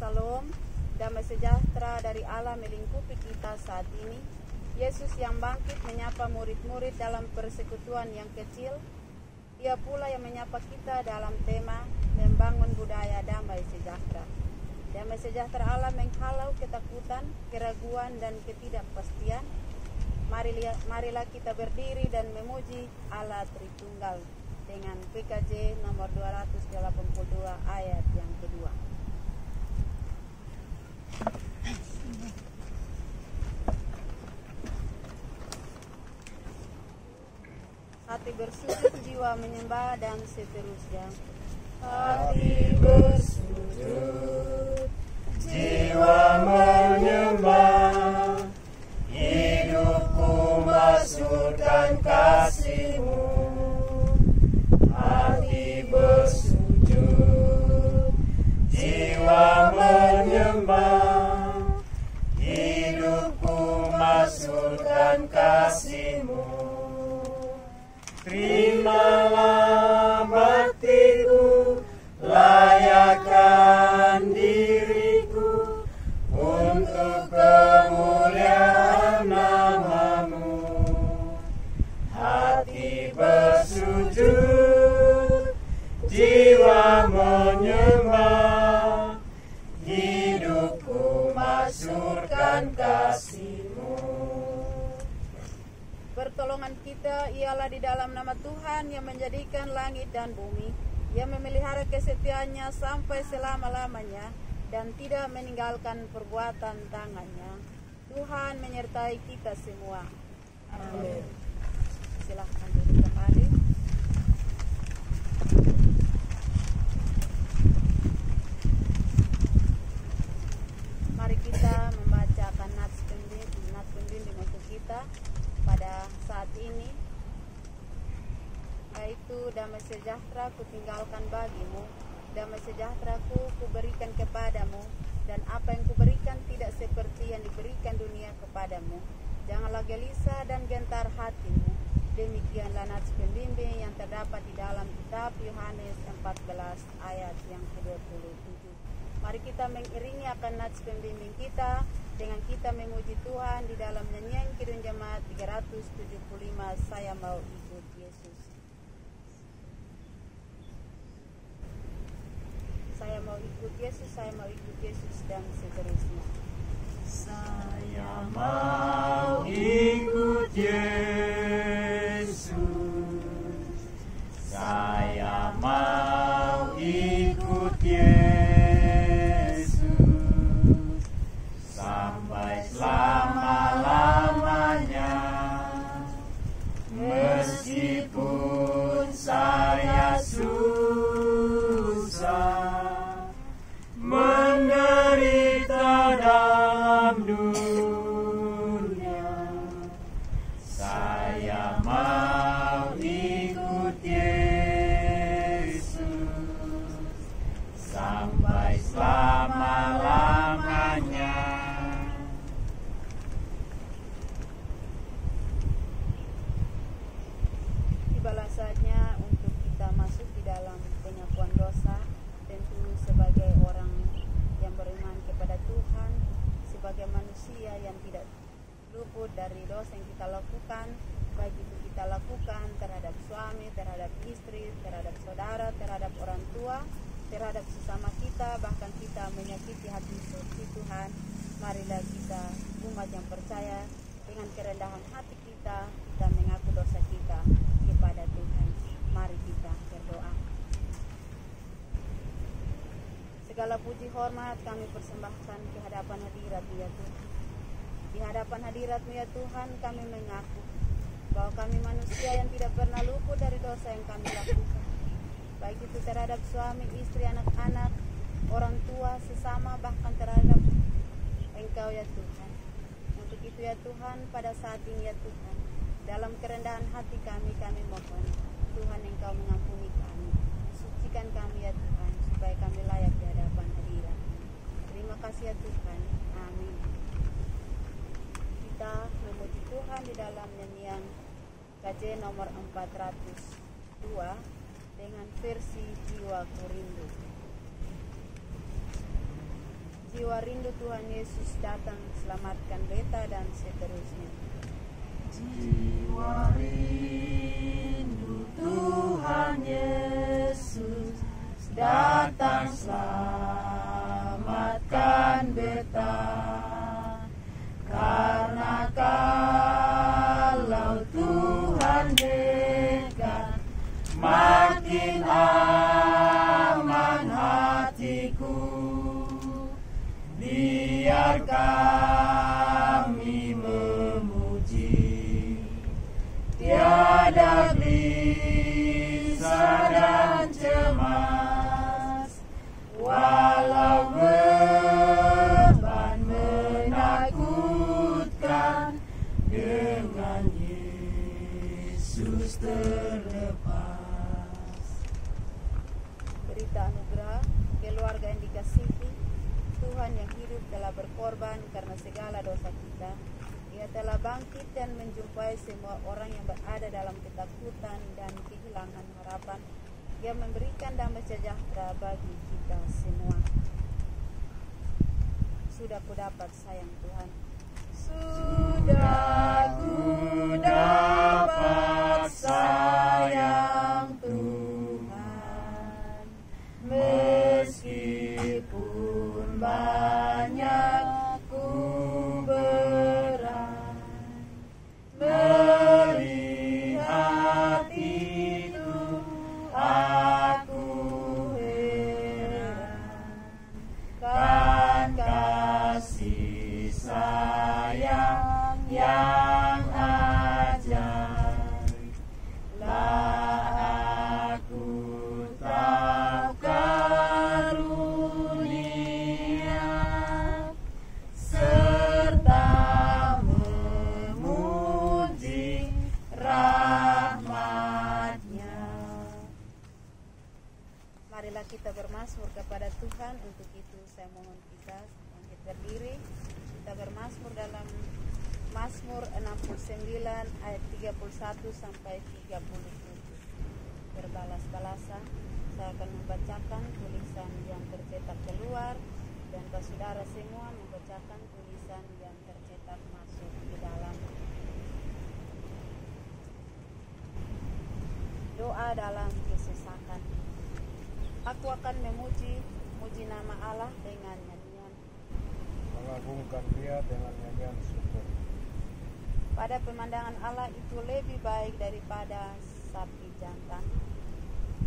Salam, damai sejahtera dari Allah melingkupi kita saat ini. Yesus yang bangkit menyapa murid-murid dalam persekutuan yang kecil. Ia pula yang menyapa kita dalam tema membangun budaya damai sejahtera. Damai sejahtera Allah menghalau ketakutan, keraguan, dan ketidakpastian. Marilah kita berdiri dan memuji Allah Tritunggal dengan PKJ nomor 282 ayat yang kedua. Hati bersujud, jiwa menyembah, dan seterusnya. Hati bersujud, jiwa menyembah, hidupku maksudkan kasih-Mu. Hati bersujud, jiwa menyembah, hidupku maksudkan kasih-Mu. Terimalah baktiku, layakkan diriku untuk kemuliaan nama-Mu. Hati bersujud, jiwa menyembah, hidupku maksudkan kasih-Mu. Pertolongan kita ialah di dalam nama Tuhan yang menjadikan langit dan bumi, yang memelihara kesetiaannya sampai selama-lamanya dan tidak meninggalkan perbuatan tangannya. Tuhan menyertai kita semua. Amin. Silahkan duduk kembali. Mari kita membacakan nats pembimbing untuk kita pada saat ini, yaitu damai sejahtera ku tinggalkan bagimu, damai sejahtera ku berikan kepadamu, dan apa yang kuberikan tidak seperti yang diberikan dunia kepadamu. Janganlah gelisah dan gentar hatimu. Demikianlah nats pembimbing yang terdapat di dalam kitab Yohanes 14 ayat yang ke-27. Mari kita mengiringi akan nats pembimbing kita dengan kita memuji Tuhan di dalam nyanyian Kidung Jemaat 375, Saya Mau Ikut Yesus. Saya mau ikut Yesus, saya mau ikut Yesus, dan seterusnya. Saya mau ikut Yesus, saya mau ikut Yesus, sampai selama-lamanya. Meskipun saya susah, menderita dalam dunia, saya mau ikut Yesus sampai selama-lamanya. Tibalah saatnya untuk kita masuk di dalam pengakuan dosa. Tentu sebagai orang yang beriman kepada Tuhan, sebagai manusia yang tidak luput dari dosa yang kita lakukan, baik itu kita lakukan terhadap suami, terhadap istri, terhadap saudara, terhadap orang tua, terhadap sesama kita, bahkan kita menyakiti hati suci Tuhan. Marilah kita, umat yang percaya, dengan kerendahan hati kita dan mengaku dosa kita kepada Tuhan. Mari kita berdoa. Segala puji hormat kami persembahkan ke hadapan hadirat-Mu ya Tuhan. Di hadapan hadirat-Mu ya Tuhan, kami mengaku bahwa kami manusia yang tidak pernah luput dari dosa yang kami lakukan, baik itu terhadap suami, istri, anak-anak, orang tua, sesama, bahkan terhadap Engkau ya Tuhan. Untuk itu ya Tuhan, pada saat ini ya Tuhan, dalam kerendahan hati kami mohon Tuhan Engkau mengampuni kami, sucikan kami ya Tuhan, supaya kami layak di hadapan hadirat. Terima kasih ya Tuhan. Amin. Kita memuji Tuhan di dalam nyanyian KJ nomor 402 dengan versi Jiwaku Rindu. jiwa rindu Tuhan Yesus datang selamatkan beta dan seterusnya. Jiwa rindu Tuhan Yesus datang selamatkan beta, karena kalau Tuhan dekat makin aman hatiku. Biar kami memuji, tiada gelisah dan cemas, walau beban menakutkan, dengan Yesus terlepas. Berita anugerah, keluarga yang dikasihi, Tuhan yang hidup telah berkorban karena segala dosa kita. Ia telah bangkit dan menjumpai semua orang yang berada dalam ketakutan dan kehilangan harapan. Ia memberikan damai sejahtera bagi kita semua. Sudah kudapat sayang Tuhan. Sudah kudapat sayang Tuhan, meskipun banyak ku berat, melihat itu aku heran, kan kasih sayang yang ajaib lah aku tahu karunia, serta memuji rahmat-Nya. Marilah kita bermazmur kepada Tuhan. Untuk itu saya mohon kita bangkit berdiri. Kita bermazmur dalam Mazmur 69 ayat 31 sampai 37. Berbalas-balasan, saya akan membacakan tulisan yang tercetak keluar dan saudara semua membacakan tulisan yang tercetak masuk ke dalam. Doa dalam kesesakan. Aku akan memuji nama Allah dengan nyanyian, mengagungkan Dia dengan nyanyian syukur. pada pemandangan Allah itu lebih baik daripada sapi jantan,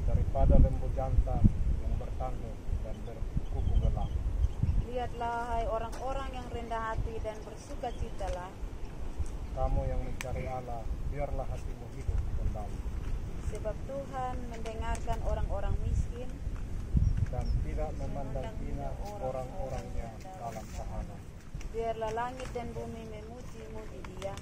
Daripada lembu jantan yang bertanduk dan berkuku gelap. Lihatlah hai orang-orang yang rendah hati dan bersukacitalah. Kamu yang mencari Allah, biarlah hatimu hidup kembali, Sebab Tuhan mendengarkan orang-orang miskin dan tidak memandang hina orang-orangnya dalam sahana. Biarlah langit dan bumi memuji-muji Dia,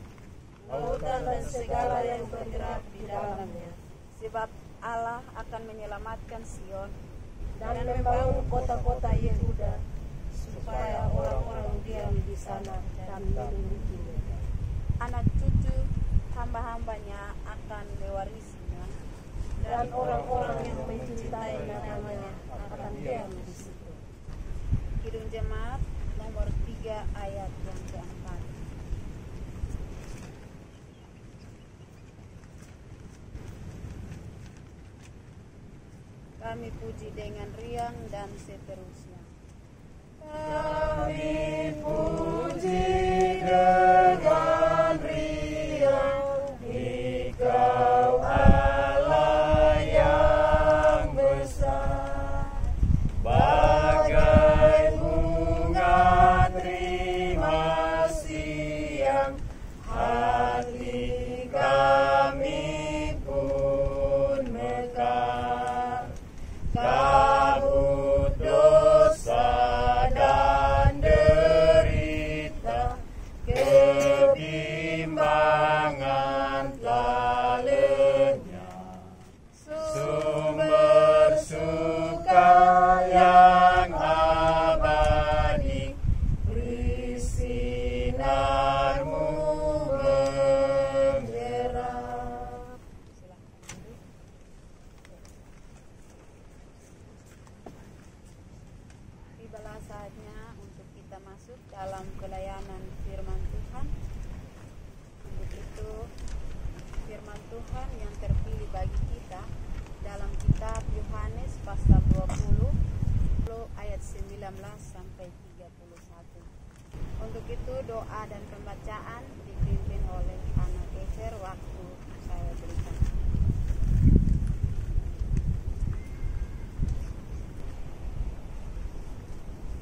Lautan dan segala yang bergerak di dalamnya. Sebab Allah akan menyelamatkan Sion dan membangun kota-kota Yehuda, supaya orang-orang diam di sana dan memilikinya. Anak cucu hamba-hambanya akan mewarisinya, Dan orang-orang yang mencintai namanya akan diam di situ. Kidung Jemaat nomor 3 ayat yang keempat. Kami puji dengan riang dan seterusnya. Kami puji dengan riang Engkau Allah yang besar, bagai bunga terima siang hati kami pun mekar. Kabut dosa dan deri masuk dalam pelayanan firman Tuhan. Untuk itu firman Tuhan yang terpilih bagi kita dalam kitab Yohanes pasal 20 ayat 19 sampai 31. Untuk itu doa dan pembacaan dipimpin oleh anak Ecer waktu saya berikan.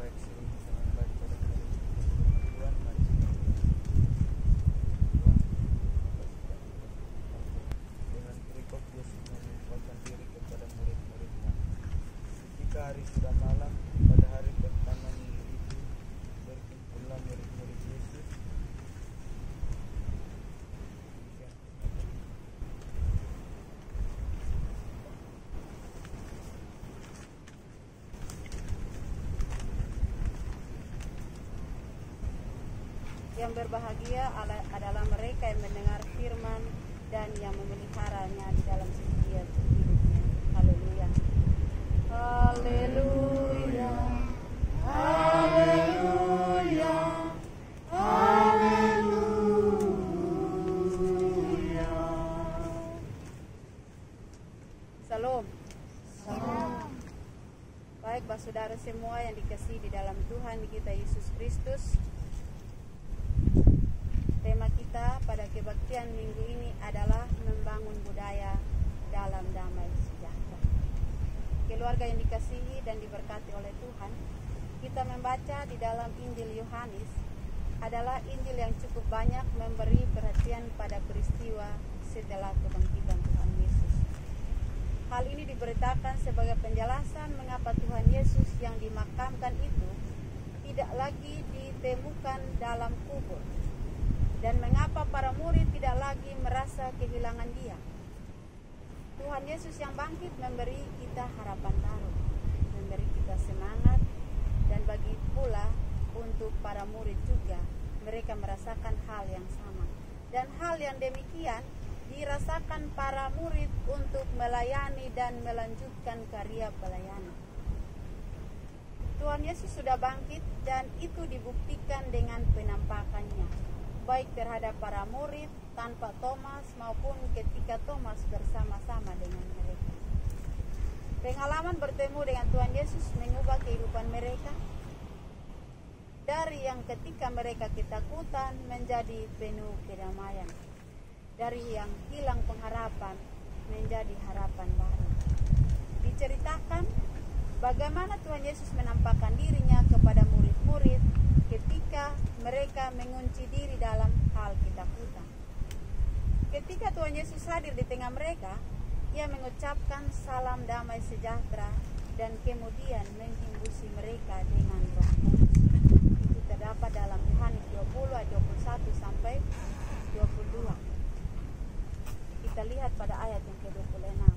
Baik, sebelum kita membaca dan merenungkan Tuhan, mari kita berdoa. Dengan perikop Yesus menyampaikan diri kepada murid-muridnya. Ketika hari sudah malam, pada hari pertama minggu itu, berkumpullah murid-murid Yesus. Yang berbahagia adalah mereka yang mendengar firman dan yang memeliharanya di dalam setiap hidupnya. Haleluya. Haleluya. Haleluya. Haleluya. Salam. Baik, saudara semua yang dikasihi di dalam Tuhan kita Yesus Kristus. Tema kita pada kebaktian minggu ini adalah membangun budaya dalam damai sejahtera. Keluarga yang dikasihi dan diberkati oleh Tuhan, kita membaca di dalam Injil Yohanes adalah Injil yang cukup banyak memberi perhatian pada peristiwa setelah kebangkitan Tuhan Yesus. Hal ini diberitakan sebagai penjelasan mengapa Tuhan Yesus yang dimakamkan itu tidak lagi ditemukan dalam kubur, dan mengapa para murid tidak lagi merasa kehilangan Dia. Tuhan Yesus yang bangkit memberi kita harapan baru, memberi kita semangat, dan bagi pula untuk para murid juga, mereka merasakan hal yang sama. Dan hal yang demikian dirasakan para murid untuk melayani dan melanjutkan karya pelayanan. Tuhan Yesus sudah bangkit dan itu dibuktikan dengan penampakannya, baik terhadap para murid tanpa Thomas maupun ketika Thomas bersama-sama dengan mereka. Pengalaman bertemu dengan Tuhan Yesus mengubah kehidupan mereka dari yang ketika mereka ketakutan menjadi penuh kedamaian, dari yang hilang pengharapan menjadi harapan baru. Diceritakan bagaimana Tuhan Yesus menampakkan dirinya kepada murid-murid ketika mereka mengunci diri dalam hal ketakutan. Ketika Tuhan Yesus hadir di tengah mereka, Ia mengucapkan salam damai sejahtera dan kemudian menghembusi mereka dengan Roh Kudus. Itu terdapat dalam Yohanes 20 ayat 21 sampai 22. Kita lihat pada ayat yang ke-26.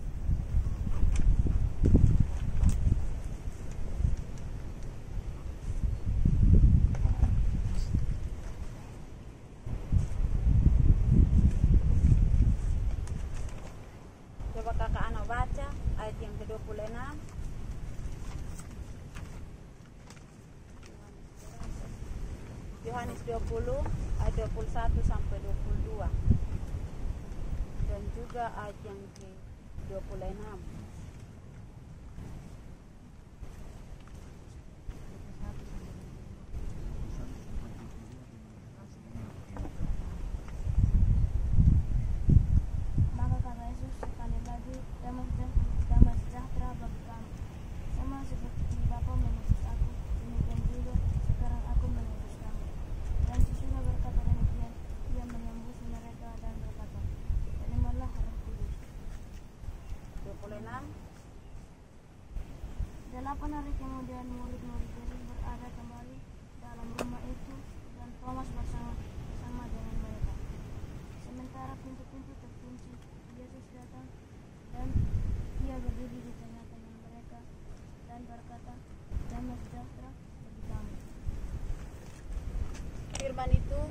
Kakak Ana baca ayat yang ke-26. Yohanes 20 ayat 21 sampai 22. Dan juga ayat yang ke-26. Delapan hari kemudian murid-murid Yesus berada kembali dalam rumah itu dan Thomas bersama-sama dengan mereka. Sementara pintu-pintu terkunci, Yesus datang dan Ia berdiri di tengah-tengah mereka dan berkata, "Damai sejahtera bagi kamu." Firman itu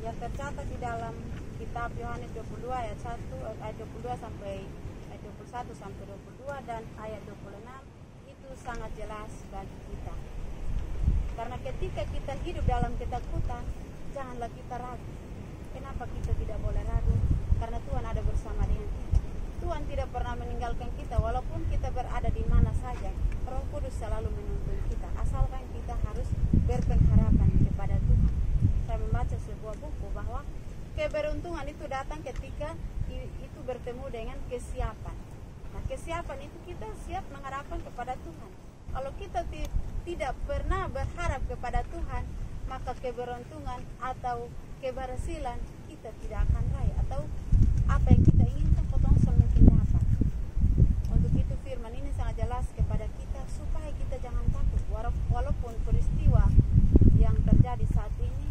yang tercatat di dalam kitab Yohanes 22 ayat 1 ayat 22 sampai ayat 21 sampai 22 dan ayat 26 itu sangat jelas bagi kita. Karena ketika kita hidup dalam ketakutan, janganlah kita ragu. Kenapa kita tidak boleh ragu? Karena Tuhan ada bersama dengan kita. Tuhan tidak pernah meninggalkan kita walaupun kita berada di mana saja. Roh Kudus selalu menuntun kita, asalkan kita harus berpengharapan kepada Tuhan. Saya membaca sebuah buku bahwa keberuntungan itu datang ketika itu bertemu dengan kesiapan. Nah, kesiapan itu kita siap mengharapkan kepada Tuhan. Kalau kita tidak pernah berharap kepada Tuhan, maka keberuntungan atau keberhasilan kita tidak akan raih, atau apa yang kita inginkan potong semungkin dapat. Untuk itu firman ini sangat jelas kepada kita supaya kita jangan takut walaupun peristiwa yang terjadi saat ini,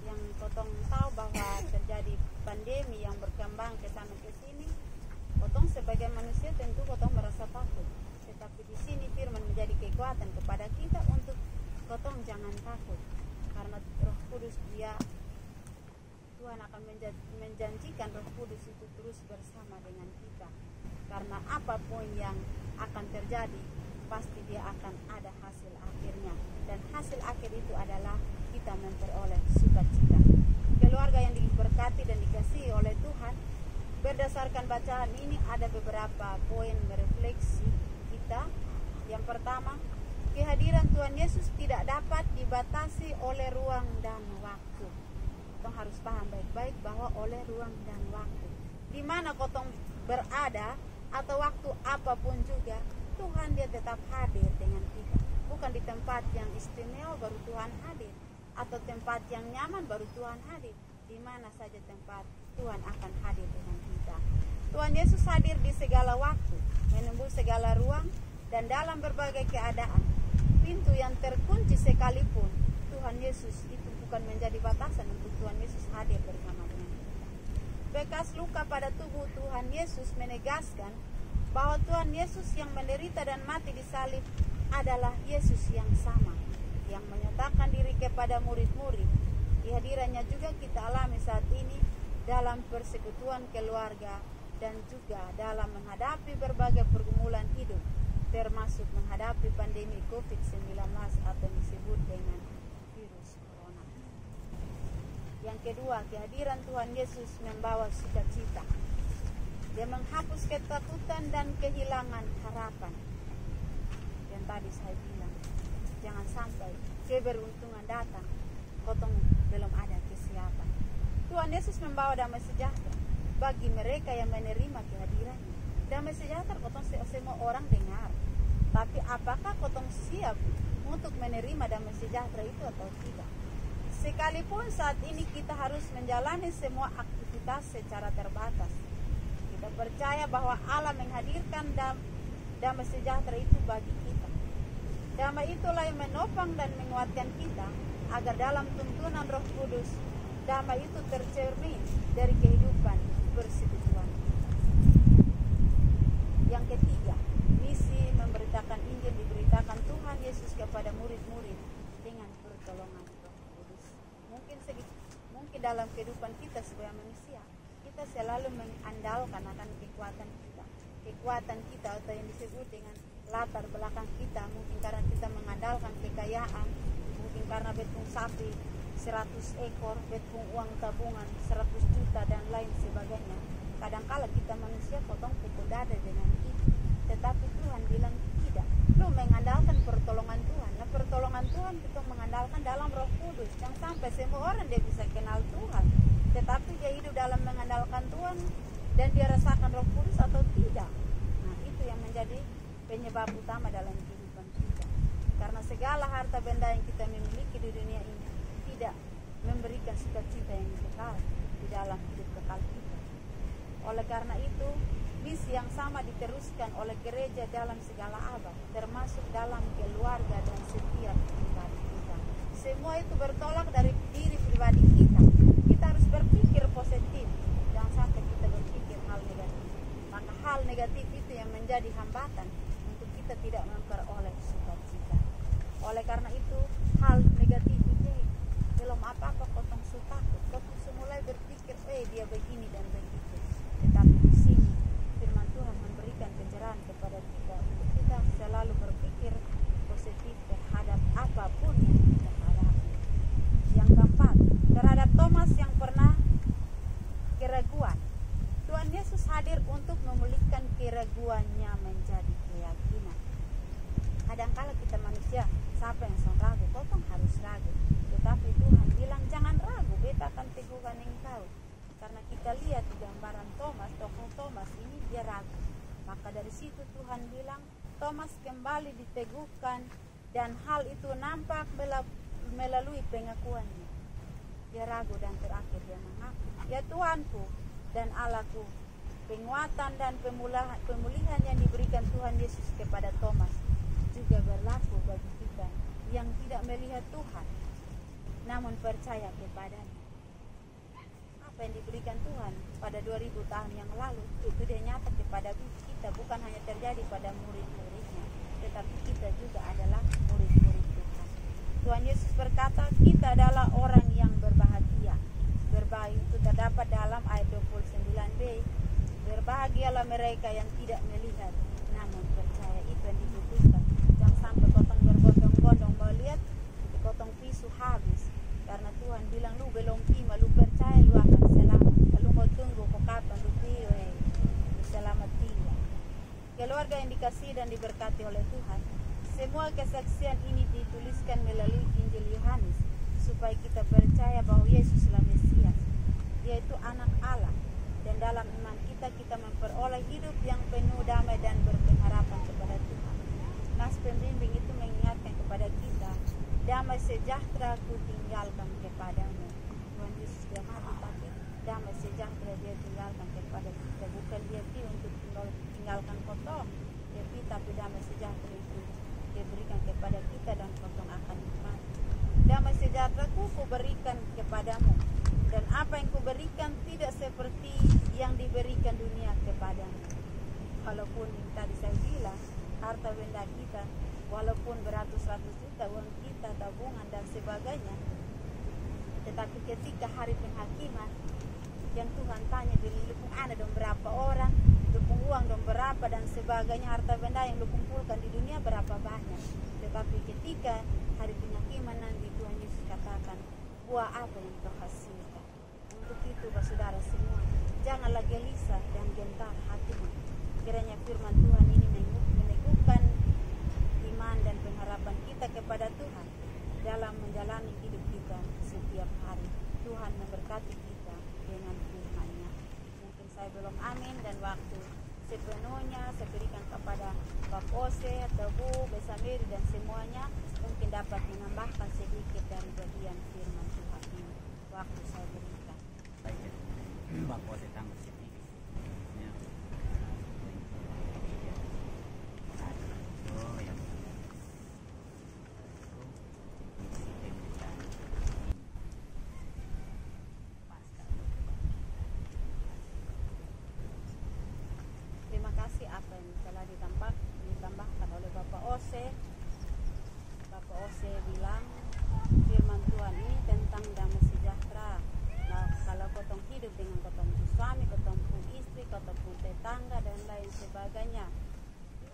yang potong tahu bahwa terjadi pandemi yang berkembang ke sana ke sini, potong sebagai manusia tentu potong merasa takut. Tetapi di sini firman menjadi kekuatan kepada kita untuk potong jangan takut, karena Roh Kudus Tuhan akan menjanjikan Roh Kudus itu terus bersama dengan kita. Karena apapun yang akan terjadi, pasti dia akan ada hasil akhirnya. Dan hasil akhir itu adalah kita memperoleh sukacita. Keluarga yang diberkati dan dikasihi oleh Tuhan, berdasarkan bacaan ini ada beberapa poin merefleksi kita. Yang pertama, kehadiran Tuhan Yesus tidak dapat dibatasi oleh ruang dan waktu. Kotong harus paham baik-baik bahwa oleh ruang dan waktu, di mana kotong berada atau waktu apapun juga, Tuhan dia tetap hadir dengan kita. Bukan di tempat yang istimewa baru Tuhan hadir, atau tempat yang nyaman baru Tuhan hadir. Di mana saja tempat, Tuhan akan hadir dengan kita. Tuhan Yesus hadir di segala waktu, menembus segala ruang dan dalam berbagai keadaan. Pintu yang terkunci sekalipun, Tuhan Yesus itu bukan menjadi batasan untuk Tuhan Yesus hadir bersama dengan kita. Bekas luka pada tubuh Tuhan Yesus menegaskan bahwa Tuhan Yesus yang menderita dan mati di salib adalah Yesus yang sama, yang menyatakan diri kepada murid-murid. Kehadirannya juga kita alami saat ini dalam persekutuan keluarga dan juga dalam menghadapi berbagai pergumulan hidup, termasuk menghadapi pandemi COVID-19 atau disebut dengan virus corona. Yang kedua, kehadiran Tuhan Yesus membawa sukacita. Dia menghapus ketakutan dan kehilangan harapan. Yang tadi saya bilang, jangan sampai keberuntungan datang, kotong belum ada kesiapan. Tuhan Yesus membawa damai sejahtera bagi mereka yang menerima kehadirannya. Damai sejahtera kotong semua orang dengar. Tapi apakah kotong siap untuk menerima damai sejahtera itu atau tidak? Sekalipun saat ini kita harus menjalani semua aktivitas secara terbatas, kita percaya bahwa Allah menghadirkan damai sejahtera itu bagi kita. Damai itulah yang menopang dan menguatkan kita agar dalam tuntunan Roh Kudus, damai itu tercermin dari kehidupan persekutuan. Yang ketiga, misi memberitakan Injil diberitakan Tuhan Yesus kepada murid-murid dengan pertolongan Roh Kudus. Mungkin dalam kehidupan kita sebagai manusia, kita selalu mengandalkan akan kekuatan kita. Kekuatan kita atau yang disebut dengan latar belakang kita, mungkin karena kita mengandalkan kekayaan, mungkin karena betung sapi 100 ekor, betung uang tabungan 100 juta dan lain sebagainya. Kadangkala kita manusia potong pukul dada dengan itu. Tetapi Tuhan bilang tidak. Lu mengandalkan pertolongan Tuhan. Nah, pertolongan Tuhan kita mengandalkan dalam Roh Kudus. Yang sampai semua orang dia bisa kenal Tuhan. Tetapi dia hidup dalam mengandalkan Tuhan dan dia rasakan Roh Kudus atau tidak. Nah, itu yang menjadi penyebab utama dalam kehidupan kita. Karena segala harta benda yang kita miliki di dunia ini tidak memberikan sukacita yang kekal di dalam hidup kekal kita. Oleh karena itu, misi yang sama diteruskan oleh gereja dalam segala abad, termasuk dalam keluarga dan setiap pribadi kita. Semua itu bertolak dari diri pribadi kita. Kita harus berpikir positif, jangan sampai kita berpikir hal negatif. Maka hal negatif itu yang menjadi hambatan untuk kita tidak memperoleh sukacita. Oleh karena itu, hal negatif itu belum apa-apa kotong takut. Kotong semulai berpikir, dia begini dan begitu. Tetapi di sini firman Tuhan memberikan pencerahan kepada kita untuk kita selalu berpikir positif terhadap apapun yang kita hadapi. kali diteguhkan, dan hal itu nampak melalui pengakuannya. Dia ragu dan terakhir dia mengaku, "Ya Tuhanku dan Allahku." Penguatan dan pemulihan yang diberikan Tuhan Yesus kepada Thomas juga berlaku bagi kita yang tidak melihat Tuhan namun percaya kepadanya. Apa yang diberikan Tuhan pada 2000 tahun yang lalu itu dia nyata kepada kita, bukan hanya terjadi pada murid-muridnya, tetapi kita juga adalah murid-murid Tuhan. Tuhan Yesus berkata kita adalah orang yang berbahagia. Berbahagia itu terdapat dalam ayat 29b. Berbahagialah mereka yang tidak melihat namun percaya. Itu yang dibutuhkan. Jangan sampai kotong berbondong-bondong melihat kotong pisu habis, karena Tuhan bilang lu belum iman, lu percaya lu akan selamat. Lu mau tunggu kok kapan lu selamat tidak. Keluarga yang dikasihi dan diberkati oleh Tuhan, semua kesaksian ini dituliskan melalui Injil Yohanes supaya kita percaya bahwa Yesuslah Mesias. Dia itu anak Allah, dan dalam iman kita memperoleh hidup yang penuh damai dan berpengharapan kepada Tuhan. Nas pembimbing itu mengingatkan kepada kita, damai sejahtera ku tinggalkan kepadamu. Tuhan Yesus dia mati, tapi damai sejahtera dia tinggalkan kepada kita. Bukan dia pi untuk tinggalkan kotong, dia pi tapi damai sejahtera itu dia berikan kepada kita dan kotong akan nikmati. Damai sejahtera ku berikan kepadamu, dan apa yang kuberikan tidak seperti yang diberikan dunia kepadamu. Walaupun tadi saya bilang harta benda kita, walaupun beratus-ratus juta uang kita, tabungan dan sebagainya, tetapi ketika hari penghakiman yang Tuhan tanya di lupung ana dong berapa orang, lupung uang dong berapa dan sebagainya, harta benda yang lu kumpulkan di dunia berapa banyak. Tetapi ketika hari penghakiman nanti Tuhan Yesus katakan, buah apa yang kau hasilkan? Untuk itu saudara semua, janganlah gelisah dan gentar hatimu. Kiranya firman Tuhan ini meneguhkan iman dan pengharapan kita kepada Tuhan dalam menjalani hidup kita setiap hari. Tuhan memberkati kita dengan firman-Nya. Mungkin saya belum amin, dan waktu sepenuhnya saya berikan kepada Bapak Ose atau Bu Besamiri dan semuanya, mungkin dapat menambahkan sedikit dari bagian firman Tuhan ini. Waktu saya berikan. Bapak Ose tambah sedikit. Ya. Oh ya. Terima kasih apa yang telah ditambahkan oleh Bapak Ose. Bapak Ose bilang firman Tuhan ini tentang damai sejahtera. Nah, kalau kotong hidup dengan kotong suami, kotong istri, kotong tetangga dan lain sebagainya,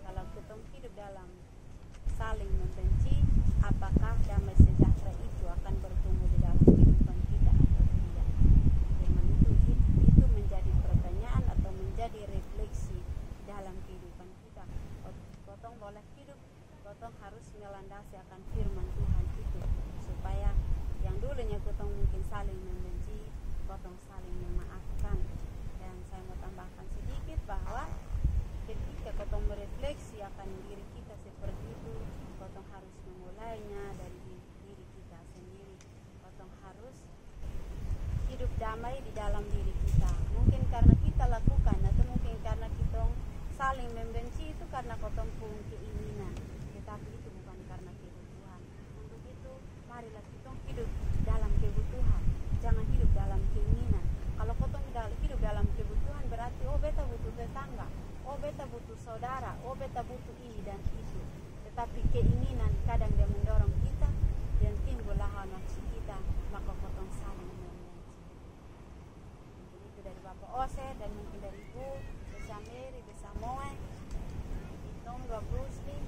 kalau kotong hidup dalam saling membenci, apakah damai sejahtera itu akan bertumbuh di dalam kehidupan kita atau tidak? Firman itu menjadi pertanyaan atau menjadi refleksi dalam kehidupan kita. Kotong boleh hidup, kotong harus melandasi akan firman Tuhan itu, supaya yang dulunya kotong mungkin saling membenci, kotong saling memaafkan. Dan saya mau tambahkan sedikit bahwa ketika kotong merefleksi akan diri kita seperti itu, kotong harus memulainya dari diri kita sendiri. Kotong harus hidup damai di dalam diri kita. Mungkin karena kita lakukan, atau mungkin karena kita saling membenci itu karena kotong pun keinginan, tetapi itu bukan karena kebutuhan. Untuk itu marilah kita hidup dalam kebutuhan, jangan hidup dalam keinginan. Kalau kotong hidup dalam kebutuhan berarti beta butuh tetangga, beta butuh saudara, beta butuh ini dan itu. Tetapi keinginan kadang dia mendorong kita dan timbul hawa nafsu kita, maka kotong saling membenci. Mungkin itu dari Bapak Ose dan mungkin dari Ibu Besamiri, Besamoe, Itom, Bapak Brusli,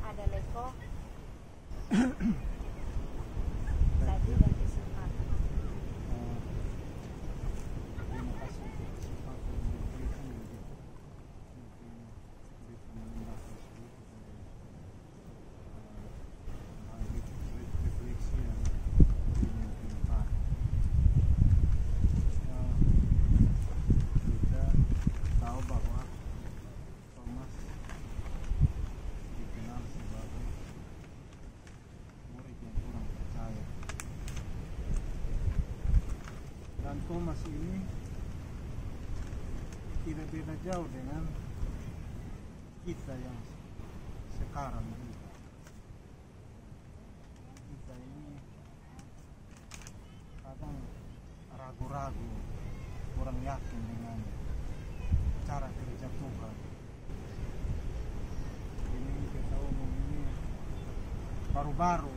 ada Leko, Sabi dan kesempatan. Terima kasih untuk kesempatan yang diberikan. Mungkin bisa menambahkan sedikit dari Thomas ini tidak beda jauh dengan kita yang sekarang ini. Kita ini kadang ragu-ragu, kurang yakin dengan cara kerja Tuhan. Ini kita umum ini baru-baru,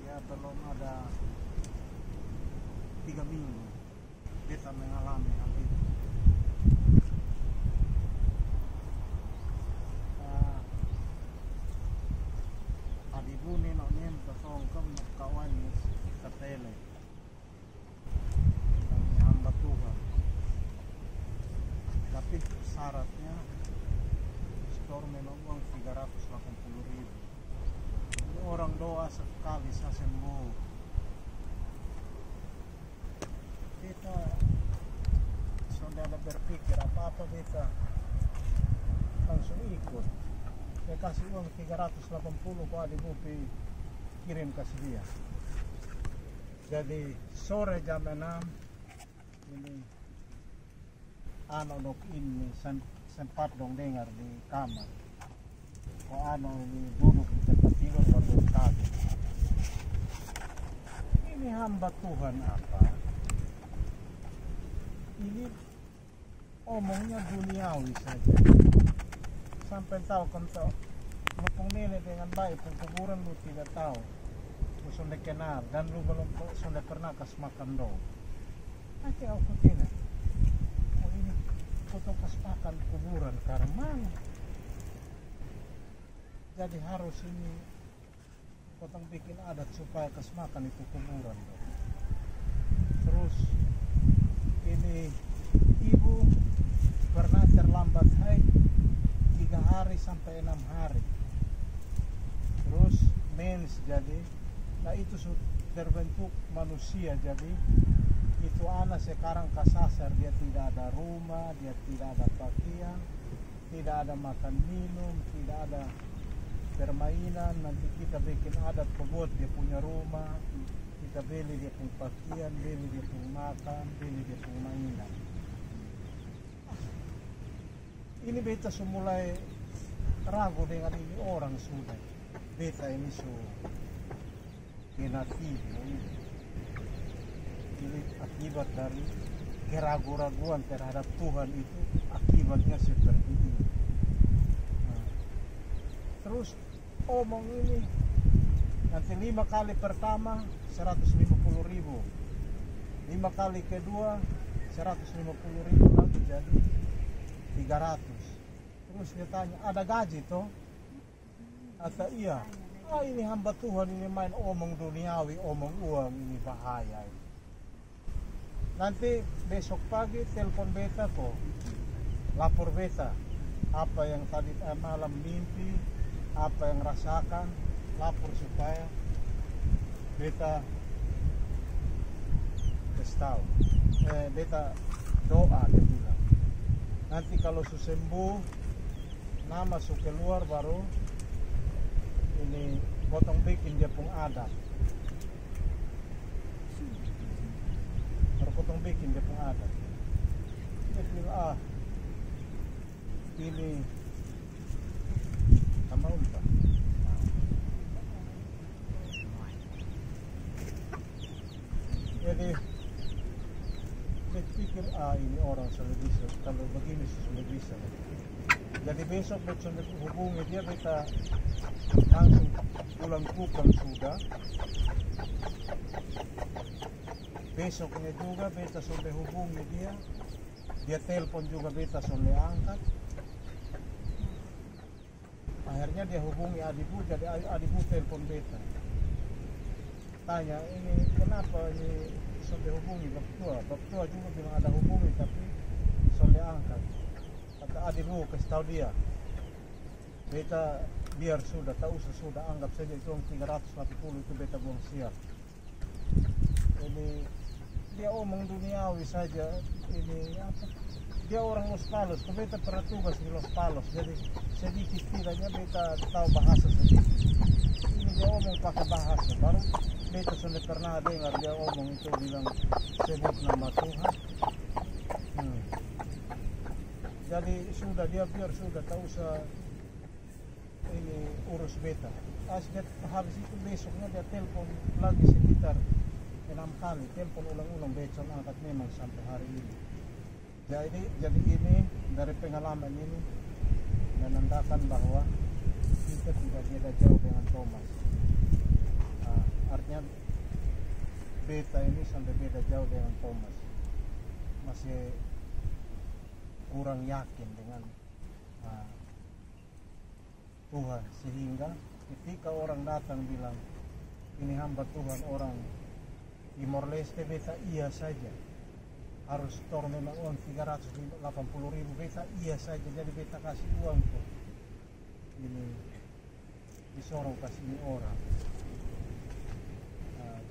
ya belum ada 3 minggu kita mengalami hal itu. Adibu nenok nem kasong kam kawan katele yang hamba Tuhan. Tapi syaratnya store menok uang 380.000. Ini orang doa sekali saya sembuh. Kita sudah ada berpikir apa-apa kita langsung ikut. Saya kasih uang 380 kok Adibu kirim kasih dia. Jadi sore jam 6 ini nok ini sempat dong dengar di kamar. Kok ini duduk di tempat tidur baru kaget. Ini hamba Tuhan apa? Ini omongnya duniawi saja. Sampai tahu kalau lupung nenek dengan baik kuburan lu tidak tahu, lu sudah kenal dan lu belum sudah pernah kas makan dong. Nanti aku tidak. Oh ini foto kas makan kuburan karena jadi harus ini potong bikin adat supaya kas makan itu kuburan dong. Terus ini ibu pernah terlambat haid 3 hari sampai 6 hari. Terus mens jadi, nah itu terbentuk manusia jadi itu anak sekarang kasasar, dia tidak ada rumah, dia tidak ada pakaian, tidak ada makan minum, tidak ada permainan. Nanti kita bikin adat buat dia punya rumah, kita beli dia punya pakaian, beli dia punya makan, beli dia punya mainan. Ini beta mulai ragu dengan ini orang sudah. Beta ini negatif. Ini akibat dari keraguan-raguan terhadap Tuhan itu akibatnya seperti ini. Nah, terus omong ini nanti 5 kali pertama 150.000, 5 kali kedua 150.000 lagi jadi 300. Terus dia tanya, ada gaji toh? Atau iya? Ini hamba Tuhan ini main omong duniawi, omong uang, ini bahaya. Nanti besok pagi telepon beta kok, lapor beta apa yang tadi malam mimpi, apa yang rasakan, lapor supaya beta tahu. Beta doa dia bilang. Nanti kalau sembuh, nama su keluar baru ini potong bikin dia pun adat. Baru potong bikin dia pun adat. Dia bilang ini sama ulta. Jadi pikir ini orang sudah bisa, kalau begini sudah bisa. Jadi besok sudah hubungi dia, kita langsung pulang kupang sudah. Besoknya juga beta sudah hubungi dia telepon juga beta sudah angkat. Akhirnya dia hubungi Adibu, jadi Adibu telepon beta. Tanya ini kenapa ini sudah hubungi Bapak tua juga bilang ada hubungi tapi sudah angkat. Kata Adibu kasih tahu dia, beta biar sudah tahu sudah anggap saja itu 340 itu beta buang siap. Ini dia omong duniawi saja. Ini apa? Dia orang Los Palos, beta pernah tugas di Los Palos, jadi sedikit tidaknya beta tahu bahasa sedikit. Ini dia omong pakai bahasa baru beta sudah pernah dengar dia ngomong itu bilang sebut nama Tuhan. Jadi sudah dia biar sudah tak usah ini urus beta. Habis itu besoknya dia telepon lagi sekitar 6 kali, telepon ulang-ulang beta angkat memang sampai hari ini. Jadi ini dari pengalaman ini menandakan bahwa kita tidak beda jauh dengan Thomas. Artinya beta ini sampai beda jauh dengan Thomas, masih kurang yakin dengan Tuhan, sehingga ketika orang datang bilang ini hamba Tuhan orang Timor Leste, beta iya saja, harus store memang uang 380.000, beta iya saja, jadi beta kasih uang tuh ini disorong kasih ini orang.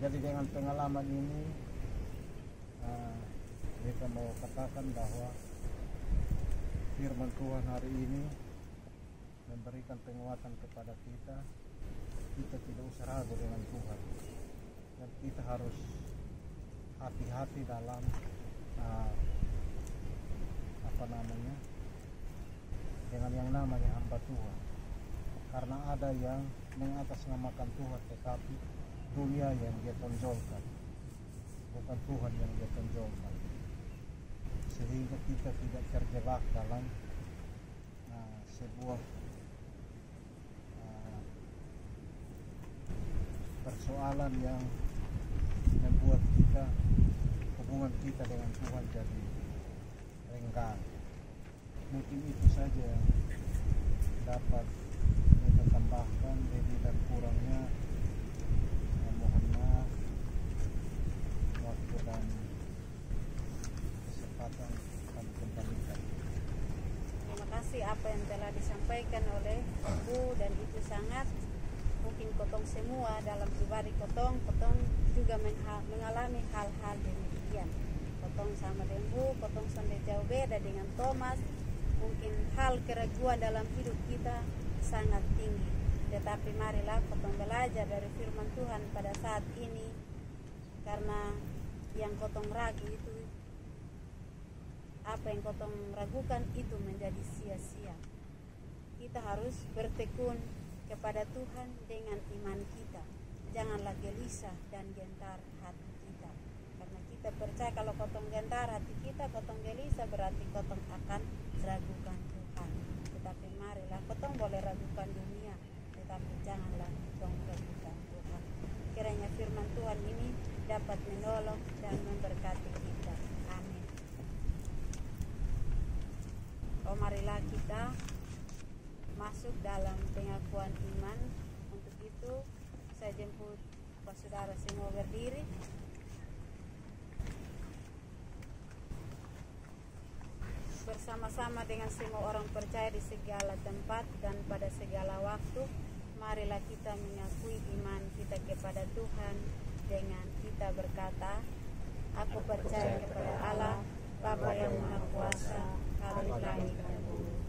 Jadi dengan pengalaman ini beta mau katakan bahwa firman Tuhan hari ini memberikan penguatan kepada kita. Kita tidak usah ragu dengan Tuhan, dan kita harus hati-hati dalam dengan yang namanya hamba Tuhan, karena ada yang mengatasnamakan Tuhan tetapi dunia yang dia tonjolkan, bukan Tuhan yang dia tonjolkan, sehingga kita tidak terjebak dalam sebuah persoalan yang membuat hubungan kita dengan Tuhan jadi renggang. Mungkin itu saja yang dapat kita tambahkan, lebih dan kurangnya mohon maaf. Waktu dan kesempatan kami kembalikan. Terima kasih apa yang telah disampaikan oleh Ibu, dan itu sangat mungkin kotong semua dalam pribadi kotong juga mengalami hal-hal demikian. Kotong sama dengan Bu, kotong sampai jauh beda dengan Thomas. Mungkin hal keraguan dalam hidup kita sangat tinggi, tetapi marilah kotong belajar dari firman Tuhan pada saat ini, karena yang kotong ragu itu, apa yang kotong ragukan itu menjadi sia-sia. Kita harus bertekun kepada Tuhan dengan iman kita. Janganlah gelisah dan gentar hati kita, karena kita percaya kalau kotong gentar hati kita, kotong gelisah, berarti kotong akan ragukan Tuhan. Tetapi marilah kotong boleh ragukan dunia, tetapi janganlah kotong ragukan Tuhan. Kiranya firman Tuhan ini dapat menolong dan memberkati kita. Amin. Marilah kita masuk dalam pengakuan iman. Untuk itu saya jemput Pak Saudara semua berdiri. Bersama-sama dengan semua orang percaya di segala tempat dan pada segala waktu, marilah kita mengakui iman kita kepada Tuhan dengan kita berkata, aku percaya kepada Allah, Bapa yang Maha Kuasa, Khalik langit dan bumi,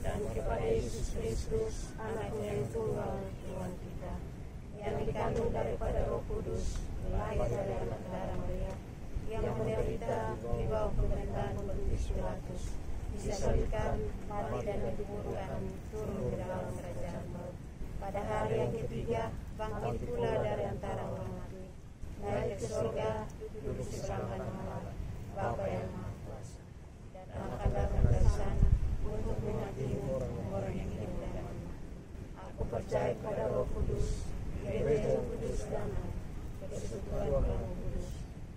dan kepada Yesus Kristus, Anaknya yang tunggal, Tuhan kita, yang dikandung daripada Roh Kudus, lahir dari anak darah Maria, yang menderita di bawah pemerintahan Pontius Pilatus, disalibkan, mati dan dikuburkan, turun ke dalam kerajaan maut. Pada hari yang ketiga, bangkit pula dari antara orang mati, naik ke surga, duduk di sebelah kanan Allah, Bapa yang Maha Kuasa, dan akan datang dari sana untuk menghakimi orang yang hidup dan mati. Aku percaya pada Roh Kudus, gereja yang kudus dan persekutuan Roh Kudus,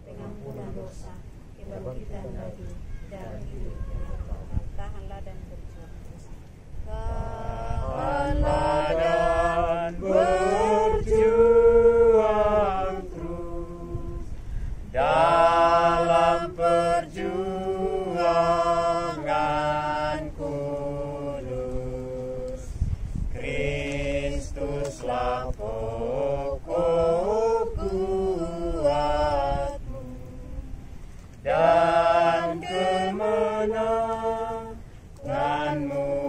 pengampunan dosa, kebangkitan bagi dan hidup yang kekal. Tahanlah dan berjuang terus. Tahanlah dan berjuang terus dalam perjuangan kudus. Kristuslah pokok kuatmu dan kemenanganmu.